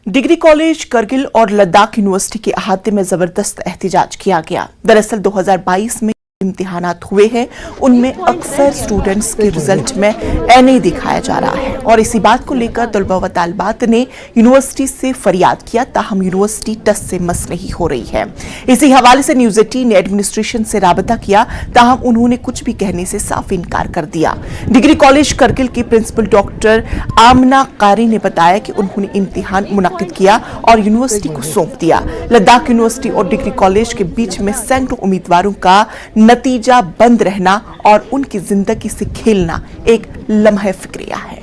Degree college Kargil और Ladakh university के अहाते में जबरदस्त एहतजाज किया गया। दरअसल 2022 में इम्तिहानात हुए हैं, उनमें अक्सर स्टूडेंट्स के रिजल्ट में NA दिखाया जा रहा है और इसी बात को लेकर तलबा व तालिबात ने यूनिवर्सिटी से फरियाद किया। ताहम यूनिवर्सिटी टस से मस नहीं हो रही है। इसी हवाले से न्यूज़ 18 ने एडमिनिस्ट्रेशन से राबता किया, ताहम उन्होंने कुछ भी कहने से साफ इनकार कर दिया। डिग्री कॉलेज करगिल की प्रिंसिपल डॉक्टर आमना कारी ने बताया कि उन्होंने इम्तिहान मुनक्किद किया और यूनिवर्सिटी को सौंप दिया। लद्दाख यूनिवर्सिटी और डिग्री कॉलेज के बीच में सैकड़ों उम्मीदवारों का नतीजा बंद रहना और उनकी जिंदगी से खेलना एक लम्हे फिक्रिया है।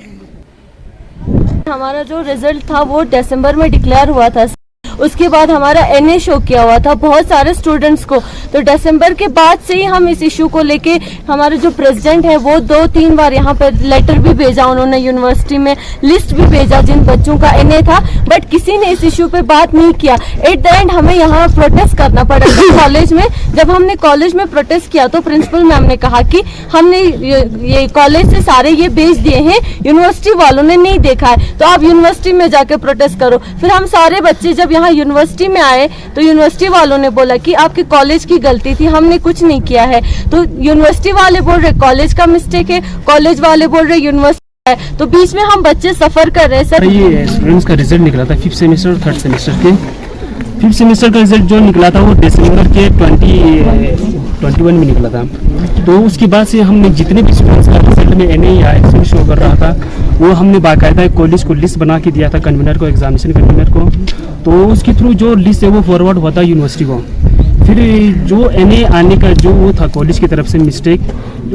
हमारा जो रिजल्ट था वो दिसंबर में डिक्लेयर हुआ था, उसके बाद हमारा NA शो किया हुआ था बहुत सारे स्टूडेंट्स को। तो दिसंबर के बाद से ही हम इस इशू को लेके हमारे जो प्रेसिडेंट है वो 2-3 बार यहाँ पर लेटर भी भेजा, उन्होंने यूनिवर्सिटी में लिस्ट भी भेजा जिन बच्चों का NA था, बट किसी ने इस इशू पे बात नहीं किया। एट द एंड हमें यहाँ प्रोटेस्ट करना पड़ा कॉलेज में। जब हमने कॉलेज में प्रोटेस्ट किया तो प्रिंसिपल मैम ने कहा कि हमने ये कॉलेज से सारे ये भेज दिए हैं, यूनिवर्सिटी वालों ने नहीं देखा है, तो आप यूनिवर्सिटी में जाके प्रोटेस्ट करो। फिर हम सारे बच्चे जब यहाँ यूनिवर्सिटी में आए तो यूनिवर्सिटी वालों ने बोला कि आपके कॉलेज की गलती थी, हमने कुछ नहीं किया है। तो यूनिवर्सिटी वाले बोल रहे कॉलेज का मिस्टेक है, कॉलेज वाले बोल रहे यूनिवर्सिटी है, तो बीच में हम बच्चे सफर कर रहे हैं। सर ये स्टूडेंट्स का रिजल्ट निकला था 5th सेमेस्टर और 3rd सेमेस्टर के। 5th सेमेस्टर का रिजल्ट जो निकला था वो दिसंबर के 2021 में निकला था। तो उसके बाद से हमने जितने भी स्टूडेंट्स का रिजल्ट में NA या एक्शन शो कर रहा था वो हमने बाकायदा कॉलेज को लिस्ट बना के दिया था, कन्वीनर को, एग्जामिनेशन कन्वीनर को। तो उसके थ्रू जो लिस्ट है वो फॉरवर्ड हुआ था यूनिवर्सिटी को। फिर जो NA आने का जो वो था कॉलेज की तरफ से मिस्टेक,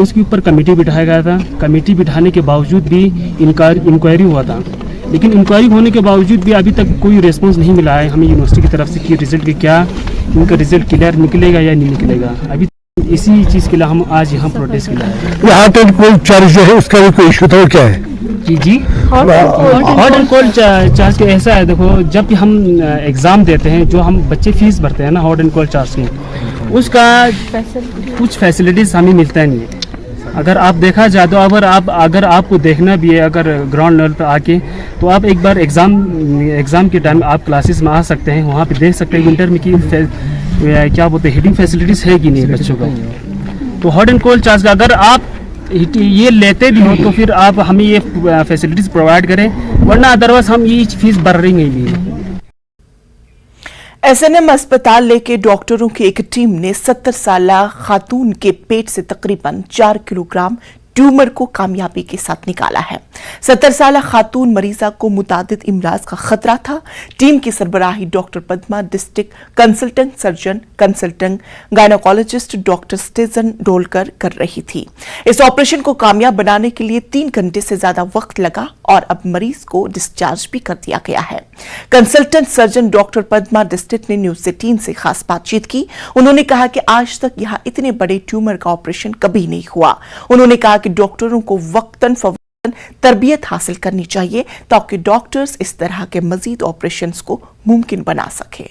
उसके ऊपर कमेटी बिठाया गया था। कमेटी बिठाने के बावजूद भी इंक्वायरी हुआ था, लेकिन इंक्वायरी होने के बावजूद भी अभी तक कोई रिस्पांस नहीं मिला है हमें यूनिवर्सिटी की तरफ से कि रिजल्ट की क्या इनका रिजल्ट क्लियर निकलेगा या नहीं निकलेगा। अभी इसी चीज़ के लिए हम आज यहाँ प्रोटेस्ट किया है। यहाँ तो कोई चार्ज जो है उसका भी कोई इशू था, क्या है? जी हॉट एंड कोल्ड चार्ज के ऐसा है, देखो जब हम एग्ज़ाम देते हैं जो हम बच्चे फीस भरते हैं ना हॉट एंड कोल्ड चार्ज में, उसका कुछ फैसिलिटीज़ हमें मिलता नहीं है। अगर आप देखा जाए तो अगर आपको देखना भी है अगर ग्राउंड लेवल पर आके, तो आप एक बार एग्ज़ाम के टाइम आप क्लासेस में आ सकते हैं, वहाँ पे देख सकते हैं विंटर में कि क्या बोलते हैं हीटिंग फैसिलिटीज़ है कि नहीं बच्चों का। तो हॉट एंड कोल्ड चार्ज का अगर आप ये लेते भी हो तो फिर आप हमें ये फैसिलिटीज़ प्रोवाइड करें, वरना अदरवाइज हम ये फीस भर रही नहीं। SNM अस्पताल लेके डॉक्टरों की एक टीम ने 70 साल खातून के पेट से तकरीबन 4 किलोग्राम ट्यूमर को कामयाबी के साथ निकाला है। 70 साल खातून मरीजा को मुतादिद इमराज का खतरा था। टीम की सरबराही doctor Padma, district consultant surgeon, consultant gynaecologist doctor Stanzin Dolkar कर रही थी। इस ऑपरेशन को कामयाब बनाने के लिए 3 घंटे से ज्यादा वक्त लगा और अब मरीज को डिस्चार्ज भी कर दिया गया है। Consultant surgeon doctor Padma district ने न्यूज़ 18 से खास बातचीत की। उन्होंने कहा कि आज तक यहाँ इतने बड़े ट्यूमर का ऑपरेशन कभी नहीं हुआ। उन्होंने कहा कि डॉक्टरों को वक्तन फवक्तन तरबियत हासिल करनी चाहिए ताकि डॉक्टर्स इस तरह के मजीद ऑपरेशंस को मुमकिन बना सके।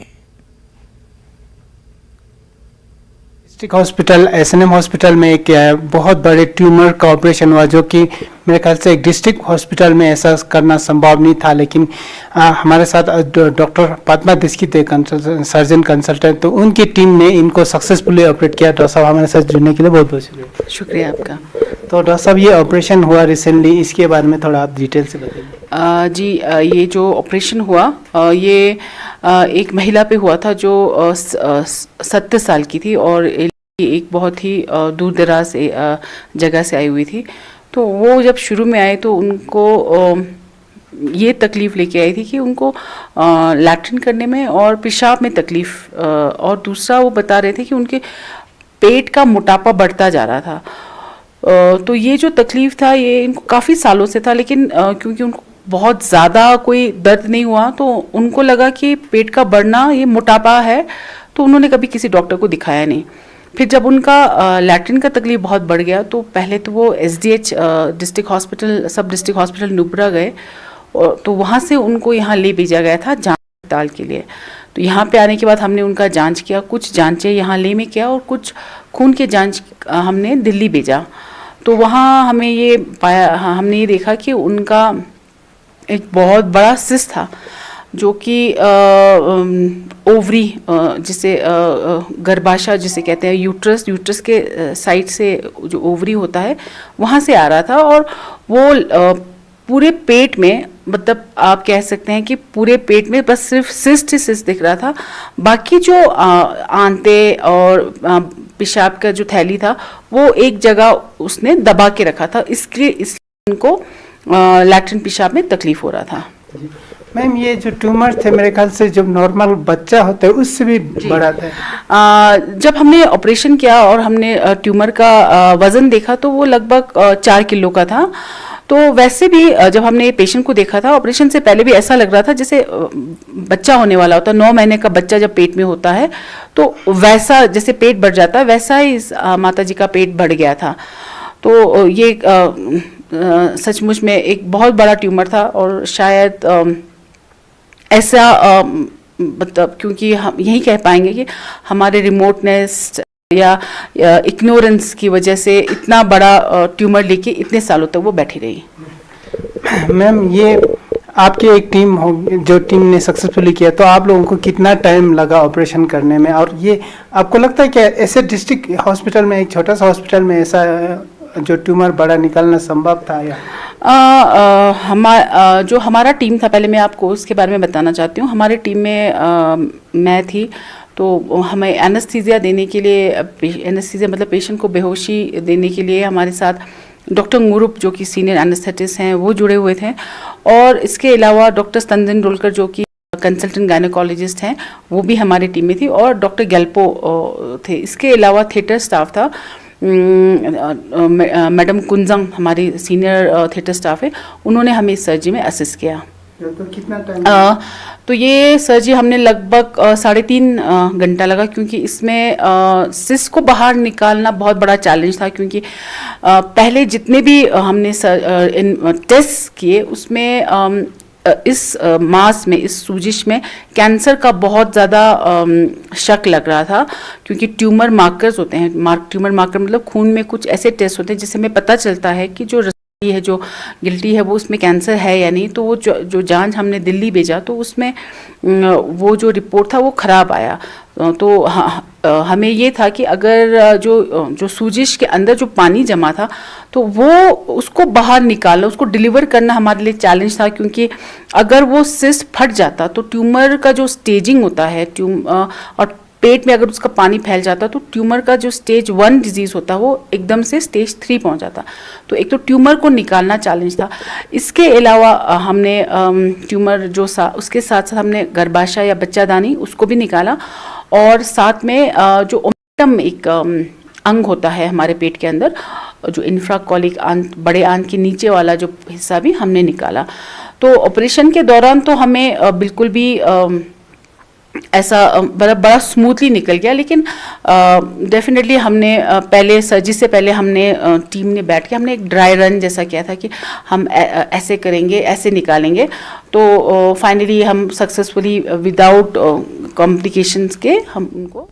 डिस्ट्रिक्ट हॉस्पिटल SNM हॉस्पिटल में एक बहुत बड़े ट्यूमर का ऑपरेशन हुआ, जो कि मेरे ख्याल से एक डिस्ट्रिक्ट हॉस्पिटल में ऐसा करना संभव नहीं था। लेकिन हमारे साथ doctor Padma district surgeon consultant, तो उनकी टीम ने इनको सक्सेसफुली ऑपरेट किया। डॉक्टर साहब हमारे साथ जुड़ने के लिए बहुत बहुत शुक्रिया। शुक्रिया आपका। तो डॉक्टर साहब ये ऑपरेशन हुआ रिसेंटली, इसके बारे में थोड़ा आप डिटेल से बताइए। जी ये जो ऑपरेशन हुआ ये एक महिला पे हुआ था जो 70 साल की थी और एक बहुत ही दूर दराज जगह से आई हुई थी। तो वो जब शुरू में आए तो उनको ये तकलीफ़ लेके आई थी कि उनको लैट्रिन करने में और पेशाब में तकलीफ़, और दूसरा वो बता रहे थे कि उनके पेट का मोटापा बढ़ता जा रहा था। तो ये जो तकलीफ़ था ये इनको काफ़ी सालों से था, लेकिन क्योंकि उनको बहुत ज़्यादा कोई दर्द नहीं हुआ तो उनको लगा कि पेट का बढ़ना ये मोटापा है, तो उन्होंने कभी किसी डॉक्टर को दिखाया नहीं। फिर जब उनका लैट्रिन का तकलीफ बहुत बढ़ गया तो पहले तो वो SDH डिस्ट्रिक्ट हॉस्पिटल, सब डिस्ट्रिक्ट हॉस्पिटल नुब्रा गए, और तो वहाँ से उनको यहाँ ले भेजा गया था जांच पड़ताल के लिए। तो यहाँ पे आने के बाद हमने उनका जांच किया, कुछ जांचें यहाँ ले में किया और कुछ खून के जांच हमने दिल्ली भेजा। तो वहाँ हमें ये पाया, हमने ये देखा कि उनका एक बहुत बड़ा सिस्ट था जो कि ओवरी जिसे गर्भाशय जिसे कहते हैं, यूट्रस के साइड से जो ओवरी होता है वहाँ से आ रहा था, और वो पूरे पेट में, मतलब आप कह सकते हैं कि पूरे पेट में बस सिर्फ सिस्ट ही सिस्ट दिख रहा था। बाकी जो आंते और पेशाब का जो थैली था वो एक जगह उसने दबा के रखा था, इसलिए उनको लैट्रिन पेशाब में तकलीफ हो रहा था। मैम, ये जो ट्यूमर थे मेरे ख्याल से जब नॉर्मल बच्चा होता है उससे भी बड़ा था। जब हमने ऑपरेशन किया और हमने ट्यूमर का वजन देखा तो वो लगभग 4 किलो का था। तो वैसे भी जब हमने पेशेंट को देखा था ऑपरेशन से पहले भी ऐसा लग रहा था जैसे बच्चा होने वाला होता है। 9 महीने का बच्चा जब पेट में होता है तो वैसा जैसे पेट बढ़ जाता है वैसा ही माता जी का पेट बढ़ गया था। तो ये सचमुच में एक बहुत बड़ा ट्यूमर था, और शायद ऐसा मतलब क्योंकि हम यही कह पाएंगे कि हमारे रिमोटनेस या इग्नोरेंस की वजह से इतना बड़ा ट्यूमर लेके इतने सालों तक वो बैठी रही। मैम, ये आपकी एक टीम हो जो टीम ने सक्सेसफुली किया, तो आप लोगों को कितना टाइम लगा ऑपरेशन करने में? और ये आपको लगता है कि ऐसे डिस्ट्रिक्ट हॉस्पिटल में, एक छोटा सा हॉस्पिटल में ऐसा जो ट्यूमर बड़ा निकालना संभव था? या जो हमारा टीम था, पहले मैं आपको उसके बारे में बताना चाहती हूँ। हमारे टीम में मैं थी, तो हमें एनेस्थीसिया देने के लिए, एनेस्थीसिया मतलब पेशेंट को बेहोशी देने के लिए हमारे साथ डॉक्टर मुरुप जो कि सीनियर एनेस्थेटिस्ट हैं वो जुड़े हुए थे, और इसके अलावा डॉक्टर स्तंजन डोलकर जो कि कंसल्टेंट गायनेकोलॉजिस्ट हैं वो भी हमारी टीम में थी, और डॉक्टर गैल्पो थे। इसके अलावा थिएटर स्टाफ था, मैडम कुंजंग हमारी सीनियर थिएटर स्टाफ है, उन्होंने हमें इस सर्जरी में असिस्ट किया। तो कितना टाइम? तो ये सर्जरी हमने लगभग 3.5 घंटा लगा, क्योंकि इसमें सिस्ट को बाहर निकालना बहुत बड़ा चैलेंज था, क्योंकि पहले जितने भी हमने टेस्ट किए उसमें इस मास में, इस सूजिश में कैंसर का बहुत ज़्यादा शक लग रहा था, क्योंकि ट्यूमर मार्कर्स होते हैं। ट्यूमर मार्कर मतलब खून में कुछ ऐसे टेस्ट होते हैं जिससे हमें पता चलता है कि जो है, जो गिल्टी है, वो उसमें कैंसर है या नहीं। तो वो जो जांच हमने दिल्ली भेजा तो उसमें वो जो रिपोर्ट था वो ख़राब आया। तो हमें ये था कि अगर जो सूजिश के अंदर जो पानी जमा था तो वो उसको बाहर निकालना, उसको डिलीवर करना हमारे लिए चैलेंज था, क्योंकि अगर वो सिस्ट फट जाता तो ट्यूमर का जो स्टेजिंग होता है और पेट में अगर उसका पानी फैल जाता तो ट्यूमर का जो स्टेज 1 डिजीज़ होता वो एकदम से स्टेज 3 पहुंच जाता। तो एक तो ट्यूमर को निकालना चैलेंज था। इसके अलावा हमने ट्यूमर जो उसके साथ साथ हमने गर्भाशय या बच्चादानी उसको भी निकाला, और साथ में जो ओमेटम एक अंग होता है हमारे पेट के अंदर, जो इंफ्राकॉलिक आंत, बड़े आंत के नीचे वाला जो हिस्सा भी हमने निकाला। तो ऑपरेशन के दौरान तो हमें बिल्कुल भी ऐसा बड़ा स्मूथली निकल गया, लेकिन डेफिनेटली हमने पहले सर्जरी से पहले हमने टीम ने बैठ के हमने एक ड्राई रन जैसा किया था कि हम ऐसे करेंगे, ऐसे निकालेंगे। तो फाइनली हम सक्सेसफुली विदाउट कॉम्प्लिकेशंस के हम उनको